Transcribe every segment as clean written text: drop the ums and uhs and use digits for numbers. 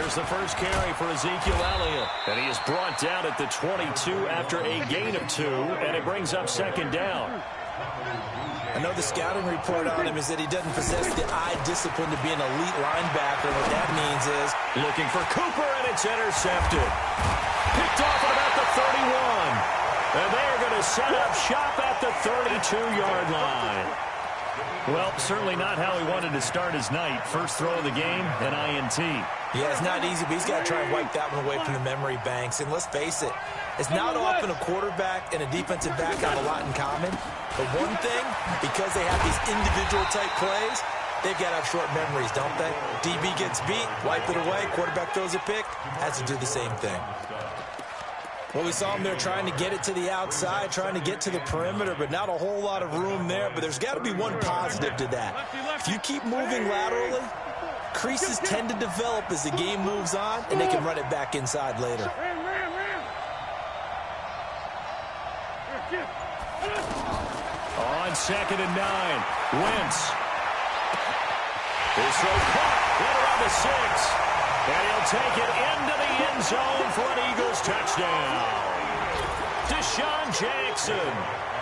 Here's the first carry for Ezekiel Elliott. And he is brought down at the 22 after a gain of 2, and it brings up second down. I know the scouting report on him is that he doesn't possess the eye discipline to be an elite linebacker. What that means is looking for Cooper, and it's intercepted. Picked off at about the 31. And they are going to set up shop at the 32-yard line. Well, certainly not how he wanted to start his night. First throw of the game, an INT. Yeah, it's not easy, but he's got to try and wipe that one away from the memory banks. And let's face it, it's not often a quarterback and a defensive back have a lot in common. But one thing, because they have these individual-type plays, they've got to have short memories, don't they? DB gets beat, wipe it away, quarterback throws a pick, has to do the same thing. Well, we saw him there trying to get it to the outside, trying to get to the perimeter, but not a whole lot of room there. But there's got to be one positive to that. If you keep moving laterally, creases tend to develop as the game moves on, and they can run it back inside later. On 2nd and 9, Wentz. His throw caught, right around the 6. And he'll take it into the end zone for an Eagles touchdown. Deshaun Jackson,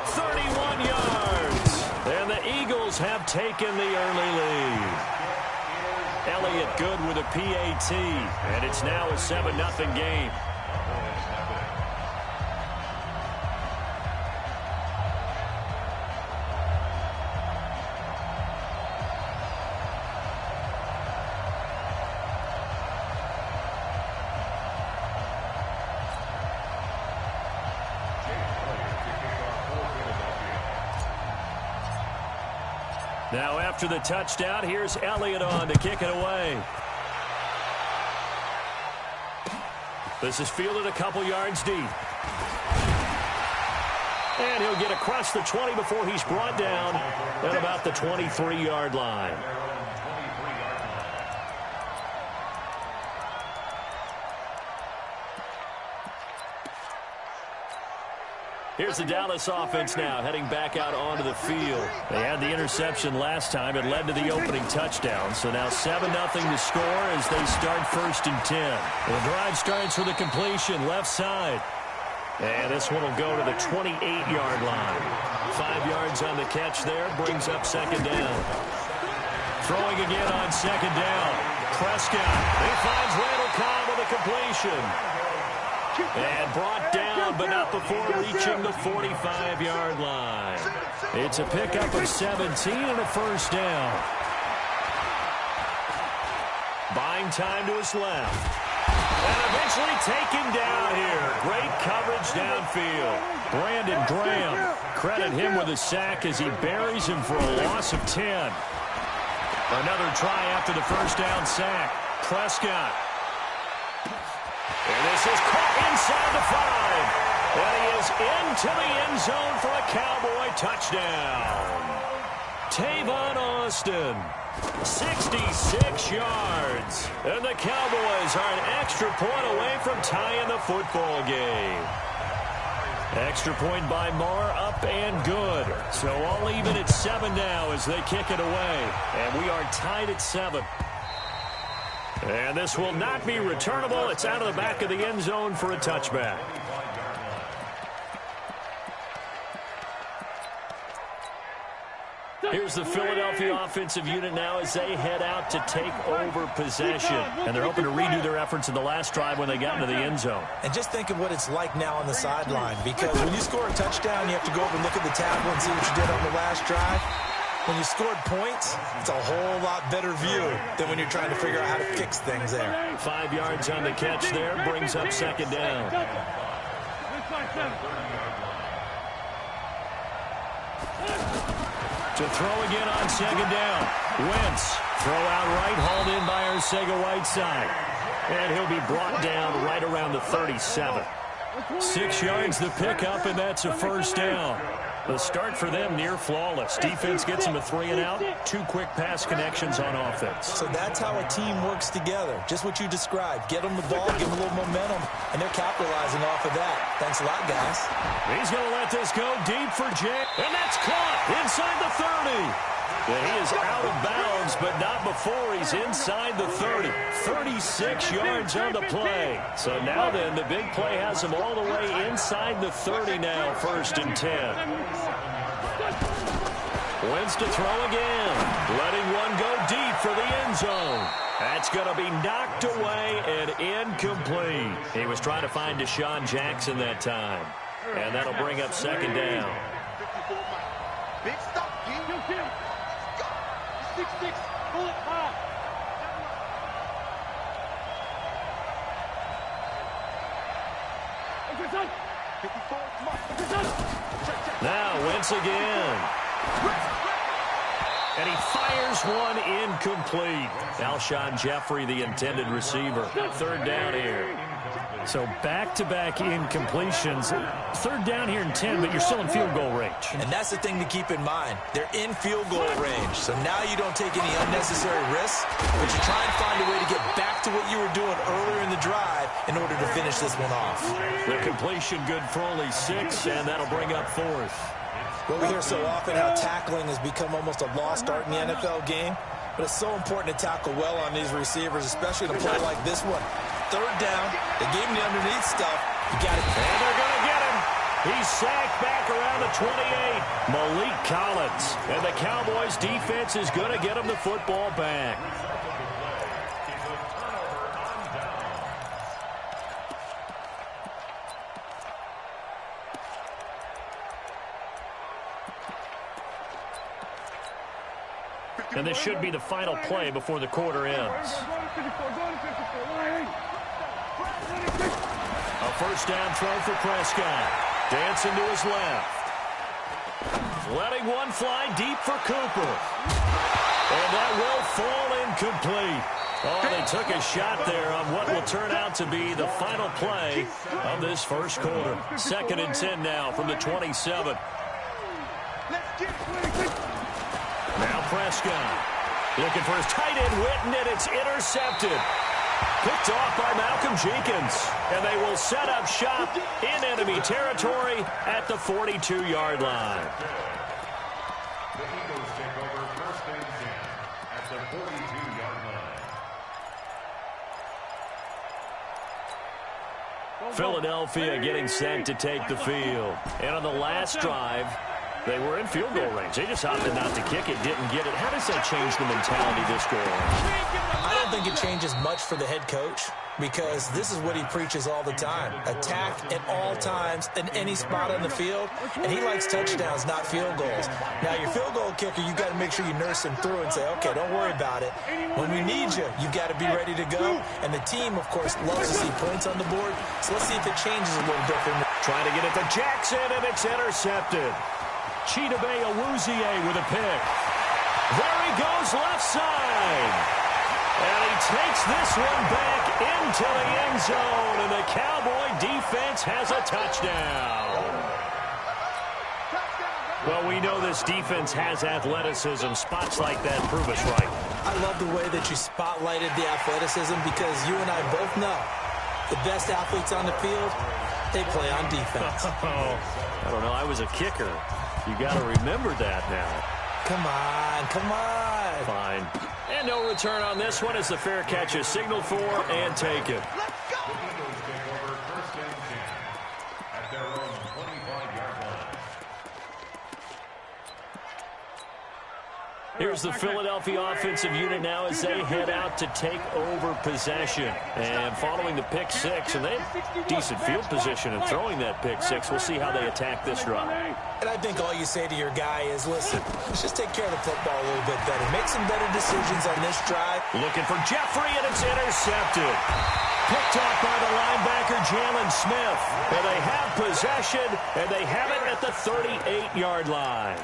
31 yards. And the Eagles have taken the early lead. Elliott good with a PAT. And it's now a 7-0 game. Now after the touchdown, here's Elliott on to kick it away. This is fielded a couple yards deep. And he'll get across the 20 before he's brought down at about the 23-yard line. Here's the Dallas offense now, heading back out onto the field. They had the interception last time. It led to the opening touchdown. So now 7-0 to score as they start 1st and 10. The drive starts with a completion left side. And this one will go to the 28-yard line. 5 yards on the catch there, brings up 2nd down. Throwing again on 2nd down. Prescott, he finds Randall Cobb with a completion. And brought down, but not before reaching the 45-yard line. It's a pickup of 17 and a 1st down. Buying time to his left. And eventually taken down here. Great coverage downfield. Brandon Graham. Credit him with a sack as he buries him for a loss of 10. Another try after the 1st down sack. Prescott. And this is caught inside the 5. And he is into the end zone for a Cowboy touchdown. Tavon Austin, 66 yards. And the Cowboys are an extra point away from tying the football game. Extra point by Marr, up and good. So all even at 7 now as they kick it away. And we are tied at 7. And this will not be returnable. It's out of the back of the end zone for a touchback. Here's the Philadelphia offensive unit now as they head out to take over possession. And they're hoping to redo their efforts in the last drive when they got into the end zone. And just think of what it's like now on the sideline. Because when you score a touchdown, you have to go over and look at the tablet and see what you did on the last drive. When you scored points, it's a whole lot better view than when you're trying to figure out how to fix things there. 5 yards on the catch there, brings up 2nd down. To throw again on 2nd down. Wentz, throw out right, hauled in by Arcega-Whiteside. And he'll be brought down right around the 37. 6 yards the pickup, and that's a 1st down. The start for them near flawless. Defense gets them a 3-and-out. 2 quick pass connections on offense. So that's how a team works together. Just what you described. Get them the ball, give them a little momentum, and they're capitalizing off of that. Thanks a lot, guys. He's going to let this go deep for Jay. And that's caught inside the 30. And he is out of bounds, but not before he's inside the 30. 36 yards on the play. So now then, the big play has them all the way inside the 30 now, 1st and 10. Wins to throw again. Letting one go deep for the end zone. That's going to be knocked away and incomplete. He was trying to find Deshaun Jackson that time. And that'll bring up 2nd down. Big stop, King. 6-6. Pull it hard. Now Wentz again. And he fires one incomplete. Alshon Jeffrey, the intended receiver. 3rd down here. So back-to-back incompletions. 3rd down here and 10, but you're still in field goal range. And that's the thing to keep in mind. They're in field goal range. So now you don't take any unnecessary risks, but you try and find a way to get back to what you were doing earlier in the drive in order to finish this one off. The completion good for only 6, and that'll bring up 4th. Well, we hear so often how tackling has become almost a lost art in the NFL game, but it's so important to tackle well on these receivers, especially in a play like this one. 3rd down, they gave him the underneath stuff. You got it. And they're going to get him. He's sacked back around the 28. Malik Collins. And the Cowboys defense is going to get him the football back. And this should be the final play before the quarter ends. A 1st down throw for Prescott. Dancing to his left. Letting one fly deep for Cooper. And that will fall incomplete. Oh, they took a shot there on what will turn out to be the final play of this 1st quarter. 2nd and 10 now from the 27. Now Prescott looking for his tight end Witten, and it's intercepted. Picked off by Malcolm Jenkins. And they will set up shop in enemy territory at the 42-yard line. The Eagles take over 1st and 10 at the 42-yard line. Philadelphia getting set to take the field. And on the last drive, they were in field goal range. They just opted not to kick it, didn't get it. How does that change the mentality this go on? I don't think it changes much for the head coach because this is what he preaches all the time. Attack at all times in any spot on the field, and he likes touchdowns, not field goals. Now, your field goal kicker, you've got to make sure you nurse him through and say, okay, don't worry about it. When we need you, you've got to be ready to go. And the team, of course, loves to see points on the board, so let's see if it changes a little different. Trying to get it to Jackson, and it's intercepted. Chidobe Awuzie with a pick. There he goes left side. And he takes this one back into the end zone. And the Cowboy defense has a touchdown. Well, we know this defense has athleticism. Spots like that prove us right. I love the way that you spotlighted the athleticism because you and I both know the best athletes on the field, they play on defense. I don't know. I was a kicker. You got to remember that now. Come on, come on. Fine. And no return on this one as the fair catch is signaled for and taken. The Eagles take over 1st and 10 at their own 25-yard line. Here's the Philadelphia offensive unit now as they head out to take over possession. And following the pick six, and they have decent field position in throwing that pick six. We'll see how they attack this drive. And I think all you say to your guy is, listen, let's just take care of the football a little bit better. Make some better decisions on this drive. Looking for Jeffrey, and it's intercepted. Picked off by the linebacker, Jalen Smith. And they have possession, and they have it at the 38-yard line.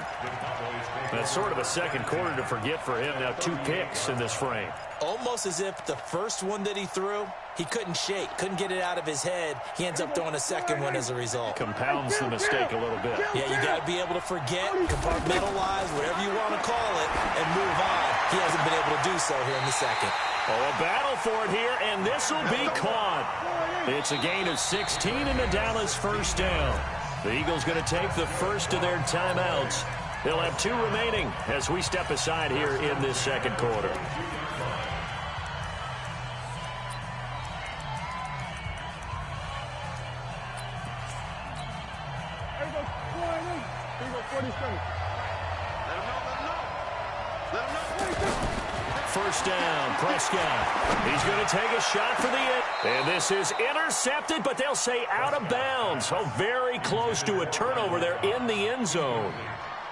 That's sort of a second quarter to forget for him. Now 2 picks in this frame. Almost as if the first one that he threw, he couldn't shake, couldn't get it out of his head. He ends up throwing a second one as a result. Compounds the mistake a little bit. Yeah, you got to be able to forget, compartmentalize, whatever you want to call it, and move on. He hasn't been able to do so here in the second. Oh, a battle for it here, and this will be caught. It's a gain of 16 in the Dallas first down. The Eagles going to take the first of their timeouts. They'll have 2 remaining as we step aside here in this second quarter. First down, Prescott. He's going to take a shot for the end. And this is intercepted, but they'll say out of bounds. Oh, very close to a turnover there in the end zone.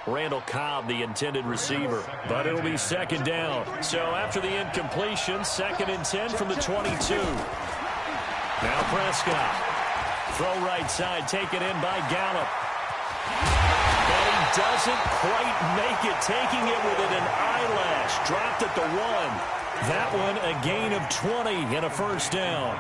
Randall Cobb, the intended receiver. But it'll be second down. So after the incompletion, 2nd and 10 from the 22. Now Prescott. Throw right side, taken in by Gallup. But he doesn't quite make it, taking it within an eyelash. Dropped at the 1. That one a gain of 20 and a first down.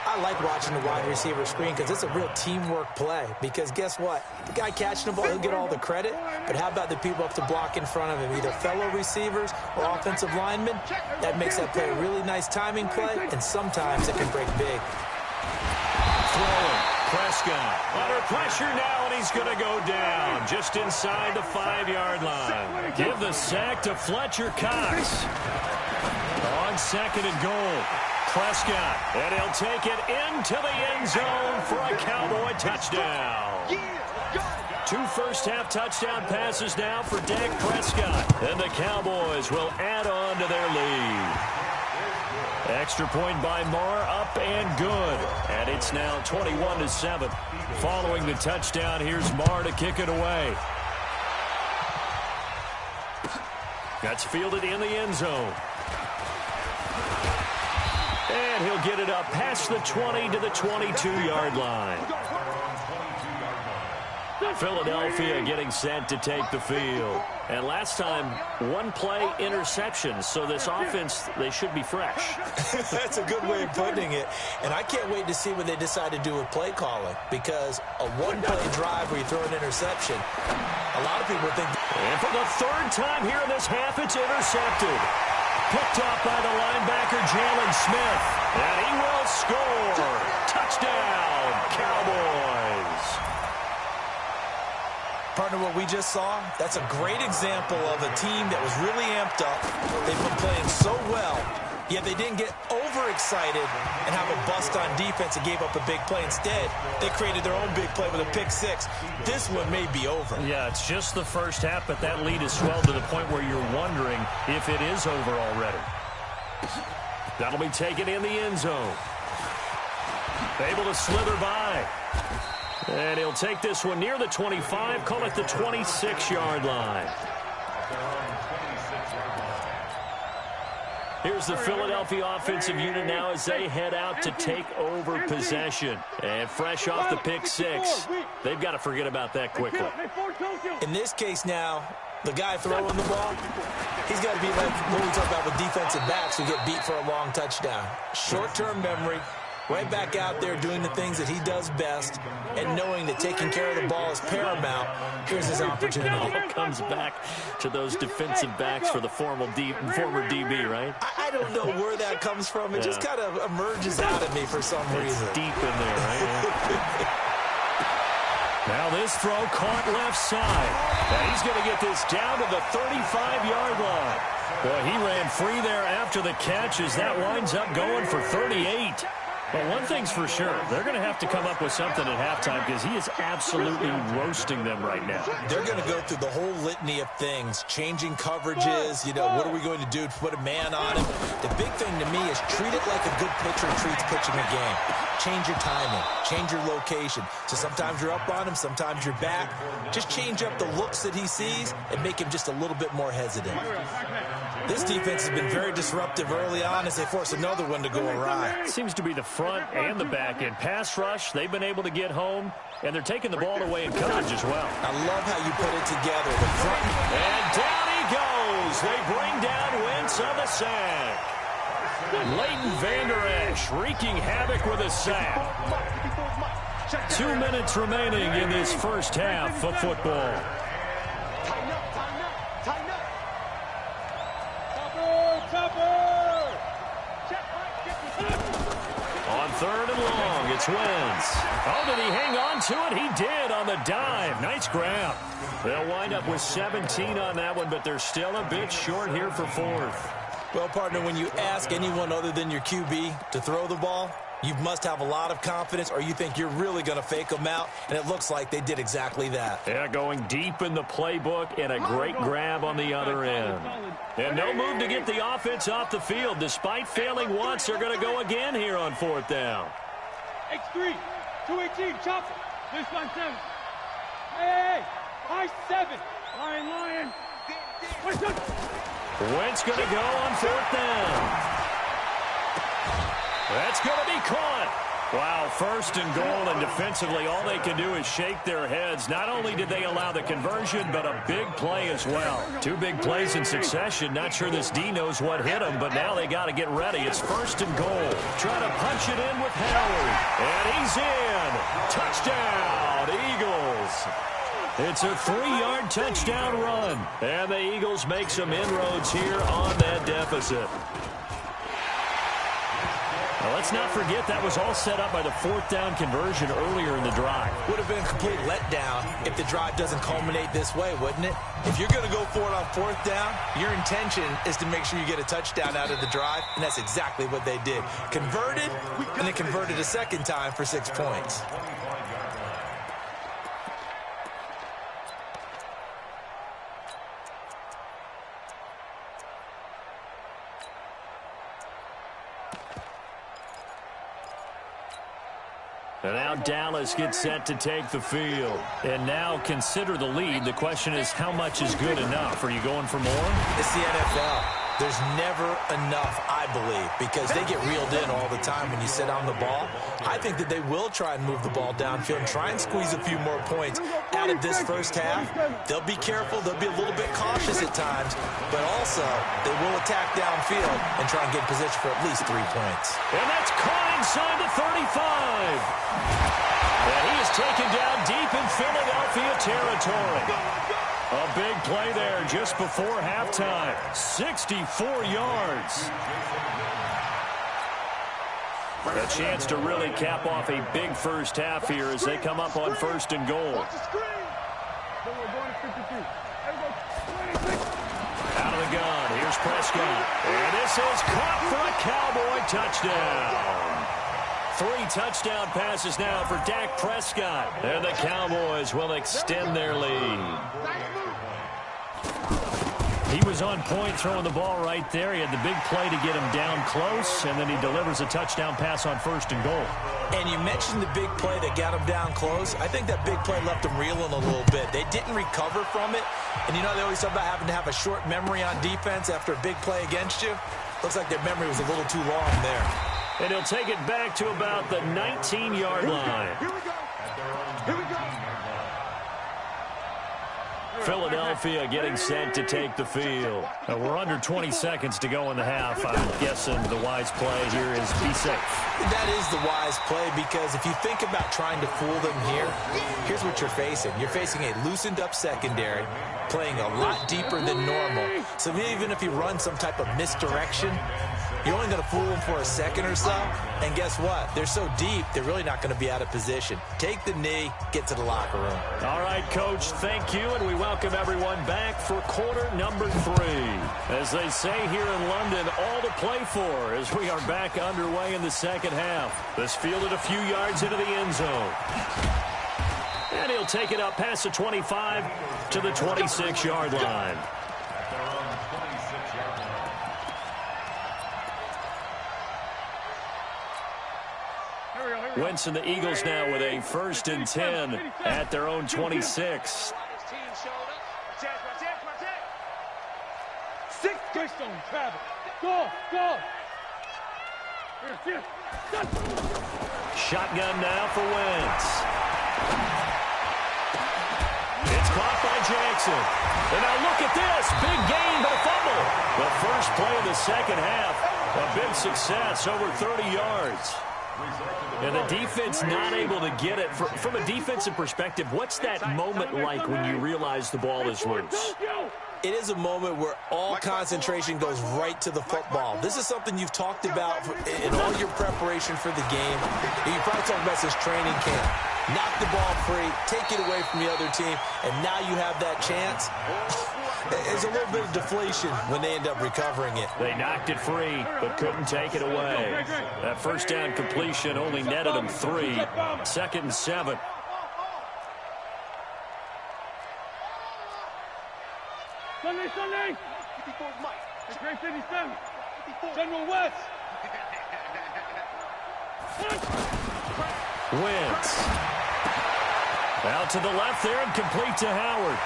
I like watching the wide receiver screen because it's a real teamwork play. Because guess what? The guy catching the ball, he'll get all the credit. But how about the people up to block in front of him, either fellow receivers or offensive linemen? That makes that play a really nice timing play, and sometimes it can break big. Throwing. Prescott under pressure now, and he's going to go down just inside the 5-yard line. Give the sack to Fletcher Cox. On 2nd and goal. Prescott, and he'll take it into the end zone for a Cowboy touchdown. 2 first-half touchdown passes now for Dak Prescott. And the Cowboys will add on to their lead. Extra point by Moore, up and good. And it's now 21-7. Following the touchdown, here's Moore to kick it away. That's fielded in the end zone. And he'll get it up past the 20 to the 22-yard line. Philadelphia getting set to take the field. And last time, 1-play interception. So this offense, they should be fresh. That's a good way of putting it. And I can't wait to see what they decide to do with play calling. Because a 1-play drive where you throw an interception, a lot of people think... And for the 3rd time here in this half, it's intercepted. Picked off by the linebacker, Jalen Smith. And he will score. Touchdown, Cowboys. Partner, what we just saw, that's a great example of a team that was really amped up. They've been playing so well, yet they didn't get overexcited and have a bust on defense and gave up a big play. Instead, they created their own big play with a pick-6. This one may be over. Yeah, it's just the first half, but that lead is swelled to the point where you're wondering if it is over already. That'll be taken in the end zone. Able to slither by. And he'll take this one near the 25, call it the 26-yard line. Here's the Philadelphia offensive unit now as they head out to take over possession. And fresh off the pick-6, they've got to forget about that quickly. In this case now, the guy throwing the ball, he's got to be like what we talk about with defensive backs who get beat for a long touchdown. Short-term memory. Right back out there doing the things that he does best and knowing that taking care of the ball is paramount. Here's his opportunity. It all comes back to those defensive backs for the former DB, right? I don't know where that comes from. It just kind of emerges out of me for some reason. It's deep in there, right? Now this throw caught left side. And he's going to get this down to the 35-yard line. Boy, he ran free there after the catch as that winds up going for 38. But one thing's for sure, they're going to have to come up with something at halftime because he is absolutely roasting them right now. They're going to go through the whole litany of things, changing coverages, what are we going to do to put a man on him? The big thing to me is treat it like a good pitcher treats pitching a game. Change your timing, change your location. So sometimes you're up on him, sometimes you're back. Just change up the looks that he sees and make him just a little bit more hesitant. This defense has been very disruptive early on as they force another one to go awry. Seems to be the front and the back end. Pass rush, they've been able to get home, and they're taking the ball away in coverage as well. I love how you put it together. The front and down he goes. They bring down Wentz on the sack. Leighton Vander Esch wreaking havoc with a sack. 2 minutes remaining in this first half of football. On 3rd and long, it's Wentz. Oh, did he hang on to it? He did on the dive. Nice grab. They'll wind up with 17 on that one, but they're still a bit short here for 4th. Well, partner, when you ask anyone other than your QB to throw the ball, You must have a lot of confidence, or you think you're really going to fake them out, and it looks like they did exactly that. Yeah, going deep in the playbook and a great grab on the other end. And no move to get the offense off the field. Despite failing once, they're going to go again here on 4th down. X3, 218, chopper. This one, 7. Hey, high 7. Lion. Wentz going to go on 4th down. That's going to be caught. Wow, 1st and goal, and defensively all they can do is shake their heads. Not only did they allow the conversion, but a big play as well. 2 big plays in succession. Not sure this D knows what hit him, but now they got to get ready. It's 1st and goal. Try to punch it in with Howard. And he's in. Touchdown, Eagles. It's a 3-yard touchdown run. And the Eagles make some inroads here on that deficit. Now, let's not forget that was all set up by the 4th down conversion earlier in the drive. Would have been a complete letdown if the drive doesn't culminate this way, wouldn't it? If you're going to go for it on 4th down, your intention is to make sure you get a touchdown out of the drive, and that's exactly what they did. Converted, and they converted a second time for 6 points. And now Dallas gets set to take the field. And now consider the lead. The question is, how much is good enough? Are you going for more? It's the NFL. There's never enough, I believe, because they get reeled in all the time when you sit on the ball. I think that they will try and move the ball downfield and try and squeeze a few more points out of this first half. They'll be careful. They'll be a little bit cautious at times, but also they will attack downfield and try and get position for at least 3 points. And that's caught inside the 35. And he is taken down deep in Philadelphia territory. A big play there just before halftime. 64 yards. A chance to really cap off a big first half here as they come up on 1st and goal. Out of the gun. Here's Prescott. And this is caught for a Cowboy touchdown. 3 touchdown passes now for Dak Prescott. And the Cowboys will extend their lead. He was on point throwing the ball right there. He had the big play to get him down close, and then he delivers a touchdown pass on 1st and goal. And you mentioned the big play that got him down close. I think that big play left him reeling a little bit. They didn't recover from it. And you know, they always talk about having to have a short memory on defense after a big play against you. Looks like their memory was a little too long there. And he'll take it back to about the 19-yard line. Here we go. Here we go. Philadelphia getting set to take the field. We're under 20 seconds to go in the half. I'm guessing the wise play here is be safe. That is the wise play, because if you think about trying to fool them here, here's what you're facing. You're facing a loosened up secondary, playing a lot deeper than normal. So even if you run some type of misdirection, you're only going to fool them for a second or so. And guess what? They're so deep, they're really not going to be out of position. Take the knee, get to the locker room. All right, Coach, thank you, and we welcome everyone back for quarter number 3. As they say here in London, all to play for as we are back underway in the second half. This fielded a few yards into the end zone. And he'll take it up past the 25 to the 26-yard line. Wentz and the Eagles now with a 1st and 10 at their own 26. 6 Keystone, Travis. Go. Here. Shotgun now for Wentz. It's caught by Jackson. And now look at this. Big gain, but a fumble. The first play of the second half. A big success, over 30 yards. And the defense not able to get it. From a defensive perspective, what's that moment like when you realize the ball is loose? It is a moment where all concentration goes right to the football. This is something you've talked about in all your preparation for the game. You probably talked about since training camp. Knock the ball free, take it away from the other team, and now you have that chance. there's a little bit of deflation when they end up recovering it. They knocked it free, but couldn't take it away. That first down completion only netted them 3. 2nd and 7. Sunday. Great 57. General West. Wentz. Out to the left there and complete to Howard.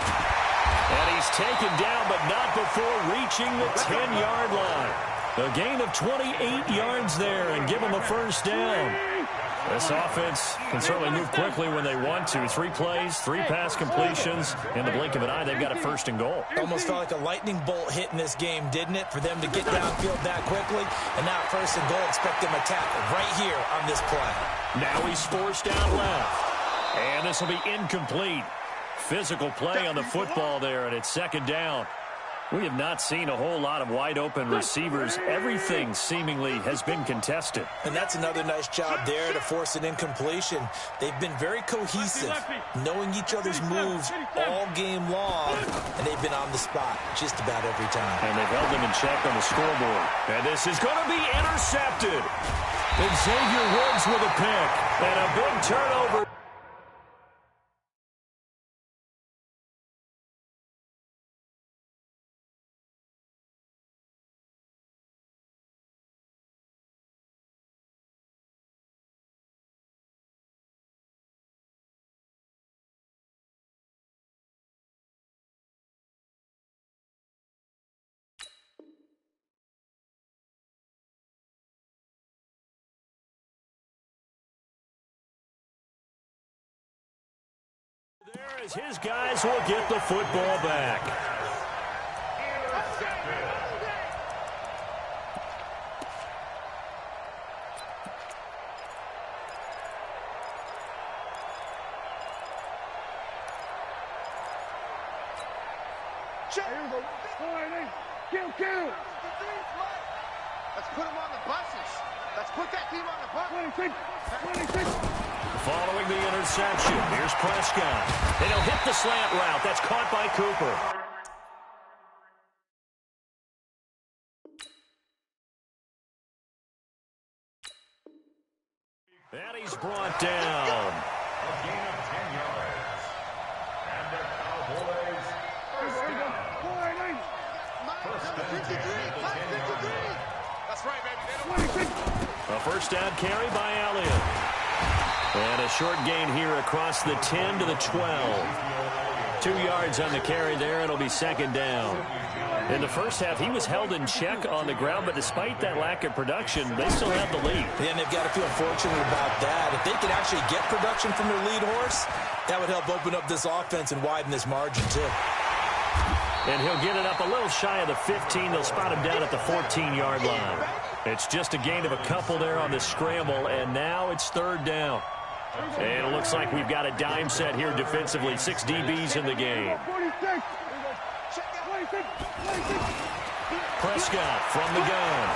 And he's taken down, but not before reaching the 10-yard line. A gain of 28 yards there and give him a first down. This offense can certainly move quickly when they want to. 3 plays, 3 pass completions. In the blink of an eye, they've got a 1st and goal. Almost felt like a lightning bolt hit in this game, didn't it? For them to get downfield that quickly. And now 1st and goal, expect them to tackle right here on this play. Now he's forced out left. And this will be incomplete. Physical play on the football there, and it's 2nd down. We have not seen a whole lot of wide-open receivers. Everything seemingly has been contested. And that's another nice job there to force an incompletion. They've been very cohesive, knowing each other's moves all game long, and they've been on the spot just about every time. And they've held them in check on the scoreboard. And this is going to be intercepted. Xavier Woods with a pick. And a big turnover. There as his guys will get the football back. Kill. Let's put them on the buses. Let's put that team on the bus. 26. Following the interception, here's Prescott. And he'll hit the slant route. That's caught by Cooper. And he's brought down. A gain of 10 yards. And the Cowboys first down. First and 10 at the 10-yard line. That's right, baby. A first down carry by Elliott. And a short gain here across the 10 to the 12. 2 yards on the carry there. It'll be 2nd down. In the first half, he was held in check on the ground, but despite that lack of production, they still have the lead. Yeah, and they've got to feel fortunate about that. If they could actually get production from their lead horse, that would help open up this offense and widen this margin, too. And he'll get it up a little shy of the 15. They'll spot him down at the 14-yard line. It's just a gain of a couple there on the scramble, and now it's 3rd down. And it looks like we've got a dime set here defensively. 6 DBs in the game. Prescott from the gun.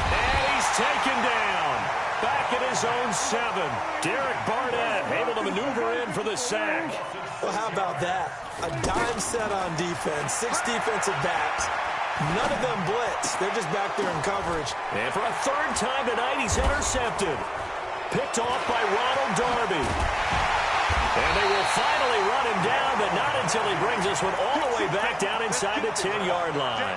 And he's taken down. Back at his own 7. Derek Barnett able to maneuver in for the sack. Well, how about that? A dime set on defense. 6 defensive backs. None of them blitz. They're just back there in coverage. And for a 3rd time tonight, he's intercepted. Picked off by Ronald Darby. And they will finally run him down, but not until he brings this one all the way back down inside the 10-yard line.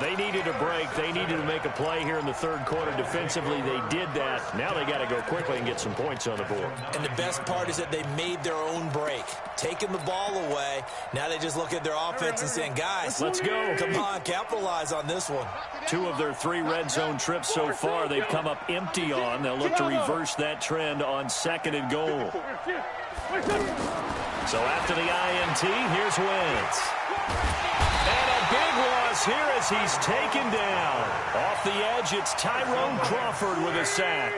They needed a break. They needed to make a play here in the 3rd quarter defensively. They did that. Now they got to go quickly and get some points on the board. And the best part is that they made their own break. Taking the ball away. Now they just look at their offense and saying, guys, let's go. Come on, capitalize on this one. 2 of their 3 red zone trips so far they've come up empty on. They'll look to reverse that trend on 2nd and goal. So after the INT, here's Wentz. And a big loss here as he's taken down. Off the edge, it's Tyrone Crawford with a sack.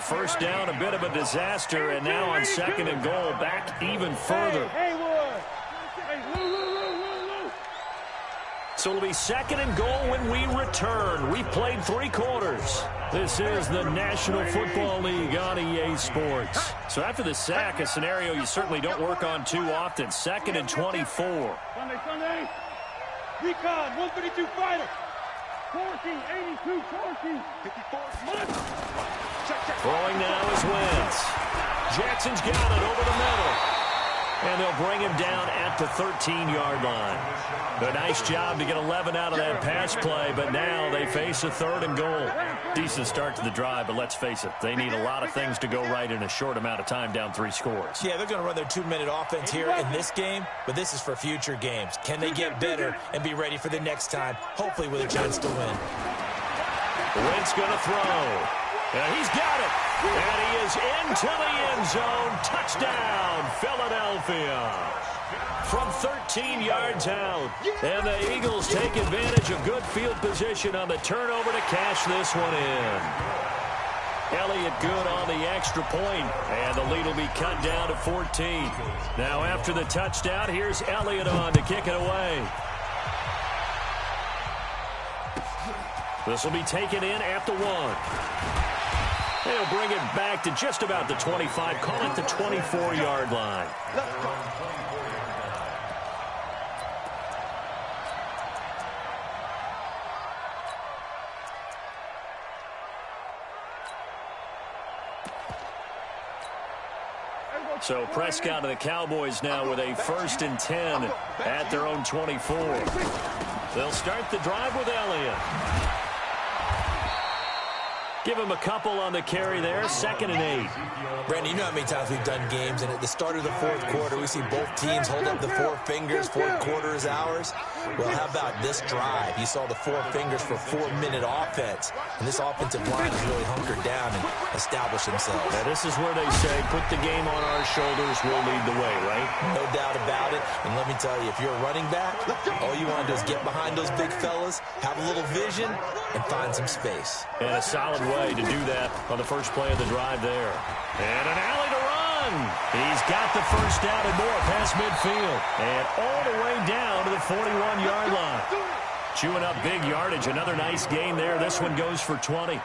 First down, a bit of a disaster, and now on 2nd and goal, back even further. So it'll be 2nd and goal when we return. We've played 3 quarters. This is the National Football League on EA Sports. So after the sack, a scenario you certainly don't work on too often. 2nd and 24. Sunday. Recon, 132 fighter. 1482, 54. Throwing now is Wentz. Jackson's got it over the middle. And they'll bring him down at the 13-yard line. A nice job to get 11 out of that pass play, but now they face a 3rd and goal. Decent start to the drive, but let's face it, they need a lot of things to go right in a short amount of time, down 3 scores. Yeah, they're going to run their 2-minute offense here in this game, but this is for future games. Can they get better and be ready for the next time, hopefully with a chance to win? Wentz going to throw. And he's got it. And he is into the end zone. Touchdown, Philadelphia. From 13 yards out. And the Eagles take advantage of good field position on the turnover to cash this one in. Elliott good on the extra point, and the lead will be cut down to 14. Now after the touchdown, here's Elliott on to kick it away. This will be taken in at the 1. They'll bring it back to just about the 25. Call it the 24-yard line. So Prescott and the Cowboys now with a 1st and 10 at their own 24. They'll start the drive with Elliott. Give him a couple on the carry there. 2nd and 8. Brandon, you know how many times we've done games, and at the start of the 4th quarter, we see both teams hold up the 4 fingers. 4th quarter is ours. Well, how about this drive? You saw the 4 fingers for 4-minute offense, and this offensive line has really hunkered down and established themselves. Now, this is where they say, put the game on our shoulders, we'll lead the way, right? No doubt about it. And let me tell you, if you're a running back, all you want to do is get behind those big fellas, have a little vision, and find some space. And a solid way to do that on the first play of the drive there. And an alley to run. He's got the first down and more past midfield. And all the way down to the 41-yard line. Chewing up big yardage. Another nice gain there. This one goes for 20.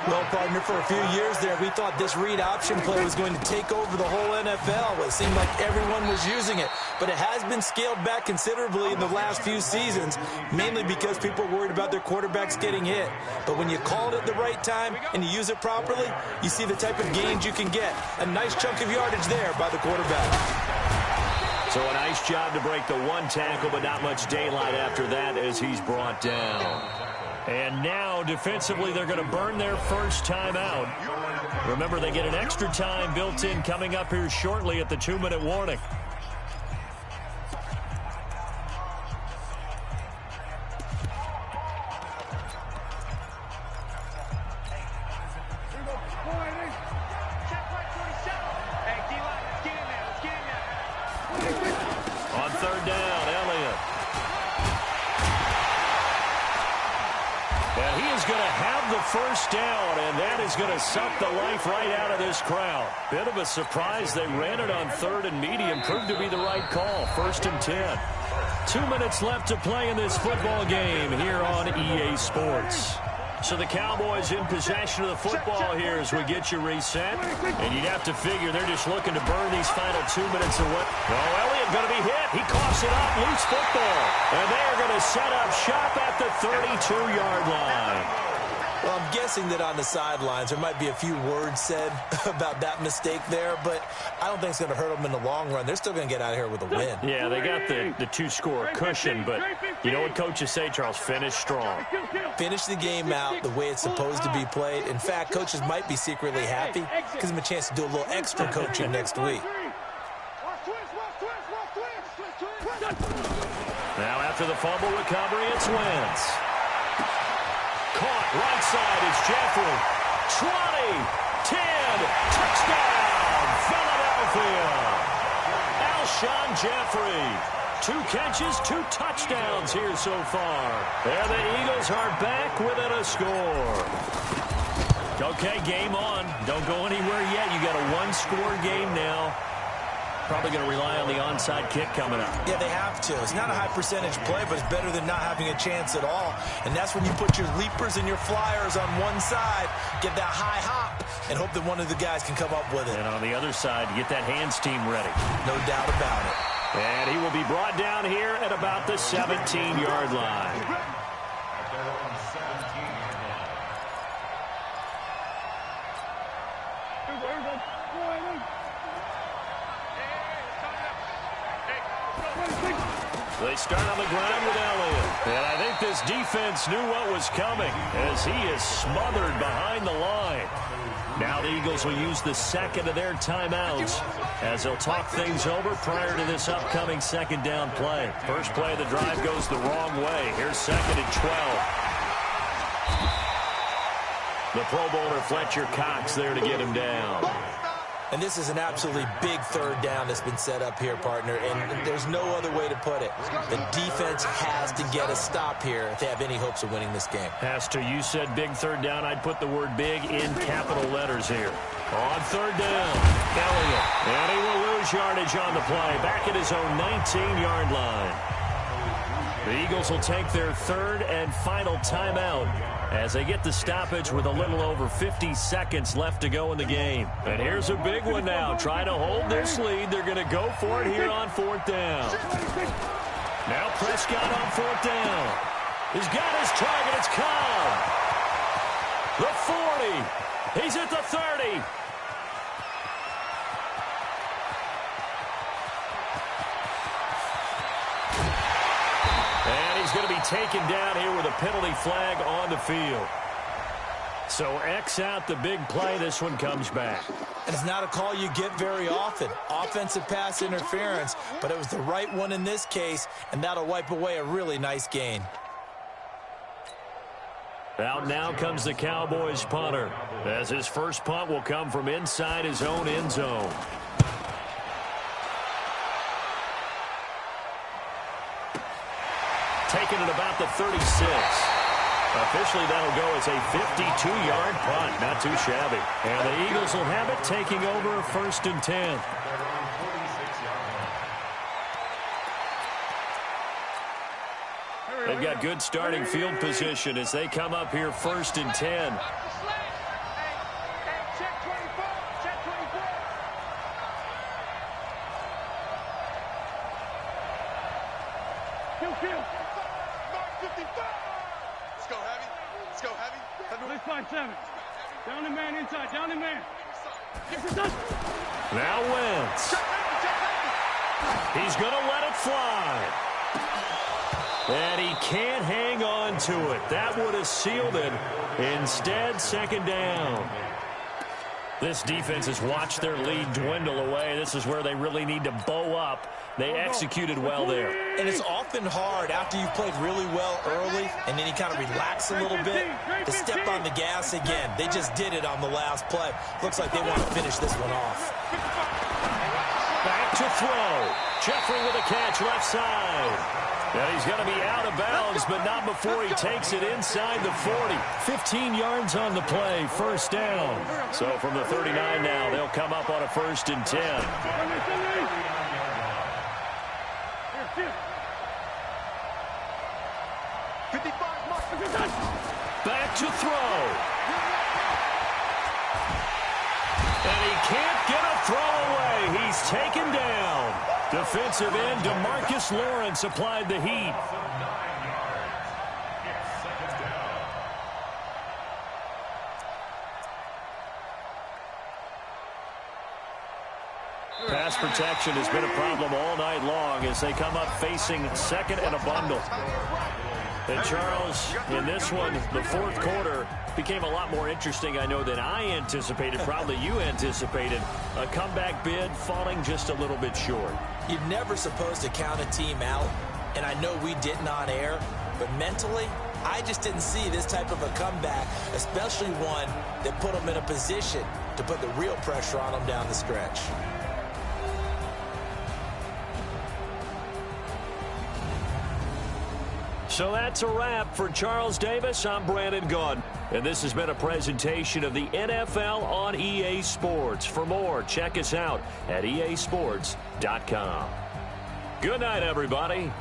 Well, partner, for a few years there, we thought this read option play was going to take over the whole NFL. It seemed like everyone was using it. But it has been scaled back considerably in the last few seasons, mainly because people are worried about their quarterbacks getting hit. But when you call it at the right time and you use it properly, you see the type of gains you can get. A nice chunk of yardage there by the quarterback. So a nice job to break the 1 tackle, but not much daylight after that as he's brought down. And now, defensively, they're going to burn their first time out. Remember, they get an extra time built in coming up here shortly at the 2-minute warning. On 3rd down, Elliott. And he is going to have the first down, and that is going to suck the life right out of this crowd. Bit of a surprise. They ran it on 3rd and medium. Proved to be the right call. 1st and 10. 2 minutes left to play in this football game here on EA Sports. So the Cowboys in possession of the football here as we get you reset. And you'd have to figure they're just looking to burn these final 2 minutes away. Oh, Elliott going to be hit. He coughs it up. Loose football. And they are going to set up shop at the 32-yard line. Well, I'm guessing that on the sidelines there might be a few words said about that mistake there, but I don't think it's going to hurt them in the long run. They're still going to get out of here with a win. Yeah, they got the 2-score cushion, but you know what coaches say, Charles? Finish strong. Finish the game out the way it's supposed to be played. In fact, coaches might be secretly happy because them a chance to do a little extra coaching next week. Now after the fumble recovery, it's Wentz. Caught right side is Jeffrey. 20, 10, touchdown, Philadelphia. Alshon Jeffrey. 2 catches, 2 touchdowns here so far. And the Eagles are back within a score. Okay, game on. Don't go anywhere yet. You got a 1-score game now. Probably going to rely on the onside kick coming up. Yeah, they have to. It's not a high percentage play, but it's better than not having a chance at all. And that's when you put your leapers and your flyers on one side, get that high hop, and hope that one of the guys can come up with it. And on the other side, get that hands team ready. No doubt about it. And he will be brought down here at about the 17-yard line. At their own 17-yard line. They start on the ground with Elliott. And I think this defense knew what was coming as he is smothered behind the line. Now the Eagles will use the second of their timeouts as they'll talk things over prior to this upcoming second down play. First play of the drive goes the wrong way. Here's 2nd and 12. The Pro Bowler Fletcher Cox there to get him down. And this is an absolutely big third down that's been set up here, partner, and there's no other way to put it. The defense has to get a stop here if they have any hopes of winning this game. Has to. You said big third down. I'd put the word big in capital letters here. On third down, Elliott. And he will lose yardage on the play. Back at his own 19-yard line. The Eagles will take their third and final timeout as they get the stoppage with a little over 50 seconds left to go in the game. And here's a big one now. Trying to hold this lead. They're going to go for it here on 4th down. Now Prescott on 4th down. He's got his target. It's Cobb. The 40. He's at the 30. And he's going to be taken down here with a penalty flag on the field. So X out the big play. This one comes back. And it's not a call you get very often. Offensive pass interference, but it was the right one in this case, and that'll wipe away a really nice gain. Out now comes the Cowboys punter, as his first punt will come from inside his own end zone. Taken at about the 36. Officially, that'll go as a 52-yard punt. Not too shabby. And the Eagles will have it, taking over 1st and 10. They've got good starting field position as they come up here 1st and 10. Down the man inside, down the man. Now Wentz. He's going to let it fly. And he can't hang on to it. That would have sealed it. Instead, 2nd down. This defense has watched their lead dwindle away. This is where they really need to bow up. They executed well there. And it's often hard after you've played really well early and then you kind of relax a little bit to step on the gas again. They just did it on the last play. Looks like they want to finish this one off. Back to throw. Jeffrey with a catch left side. And he's going to be out of bounds, but not before he takes it inside the 40. 15 yards on the play, 1st down. So from the 39 now, they'll come up on a 1st and 10. Back to throw. And he can't get a throw away. He's taken down. Defensive end DeMarcus Lawrence applied the heat. Pass protection has been a problem all night long as they come up facing 2nd and a bundle. And Charles, in this one, the 4th quarter became a lot more interesting, I know, than I anticipated. Probably you anticipated. A comeback bid falling just a little bit short. You're never supposed to count a team out, and I know we didn't on air, but mentally, I just didn't see this type of a comeback, especially one that put them in a position to put the real pressure on them down the stretch. So that's a wrap. For Charles Davis, I'm Brandon Gaudin. And this has been a presentation of the NFL on EA Sports. For more, check us out at easports.com. Good night, everybody.